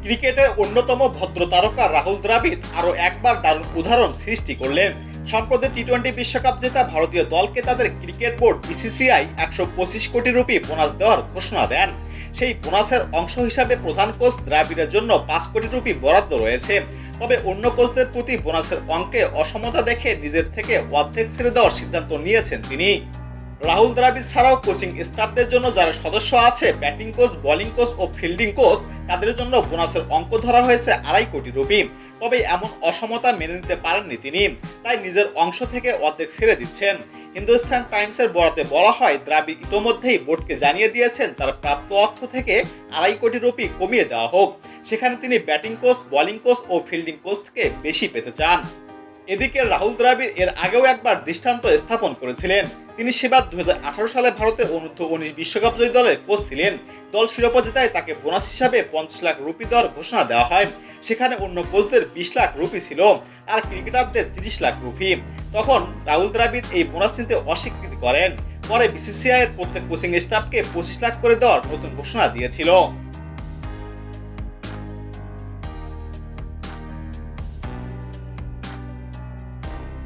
ক্রিকেটের অন্যতম ভদ্র তারকা রাহুল দ্রাবিড় আরও একবার দারুণ উদাহরণ সৃষ্টি করলেন। সম্প্রতি টি-20 বিশ্বকাপ জেতা ভারতীয় দলকে তাদের ক্রিকেট বোর্ড বিসিসিআই 125 কোটি রুপি বোনাস দেওয়ার ঘোষণা দেন। সেই বোনাসের অংশ হিসাবে প্রধান কোচ দ্রাবিড়ের জন্য 5 কোটি রুপি বরাদ্দ রয়েছে। তবে অন্য কোচদের প্রতি বোনাসের অঙ্কে অসমতা দেখে নিজের থেকে অর্ধেক ছেড়ে দেওয়ার সিদ্ধান্ত নিয়েছেন তিনি। রাহুল দ্রাবিড় ছাড়াও কোচিং স্টাফদের জন্য যারা সদস্য আছে, ব্যাটিং কোচ, বোলিং কোচ ও ফিল্ডিং কোচ, তাদের জন্য বোনাসের অঙ্ক ধরা হয়েছে 2.5 কোটি রুপি। তবে এমন অসমতা মেনে নিতে পারেননি তিনি, তাই নিজের অংশ থেকে অর্ধেক ছেড়ে দিচ্ছেন। হিন্দুস্তান টাইমসের বরাতে বলা হয়, দ্রাবিড় ইতোমধ্যেই বোর্ডকে জানিয়ে দিয়েছেন তার প্রাপ্ত অর্থ থেকে 2.5 কোটি রুপি কমিয়ে দেওয়া হোক। সেখানে তিনি ব্যাটিং কোচ, বোলিং কোচ ও ফিল্ডিং কোচ থেকে বেশি পেতে চান। এদিকে রাহুল দ্রাবিড় এর আগেও একবার দৃষ্টান্ত স্থাপন করেছিলেন। তিনি সেবার 2018 সালে ভারতের অনূর্ধ্ব-19 বিশ্বকাপ জয়ী দলের কোচ ছিলেন। দল শিরোপা জেতায় তাকে বোনাস হিসাবে 50 লাখ রুপি দেওয়ার ঘোষণা দেওয়া হয়। সেখানে অন্য কোচদের 20 লাখ রুপি ছিল, আর ক্রিকেটারদের 30 লাখ রুপি। তখন রাহুল দ্রাবিড় এই বোনাস নিতে অস্বীকৃতি করেন। পরে বিসিসিআই এর প্রত্যেক কোচিং স্টাফকে 25 লাখ করে দেওয়ার নতুন ঘোষণা দিয়েছিল।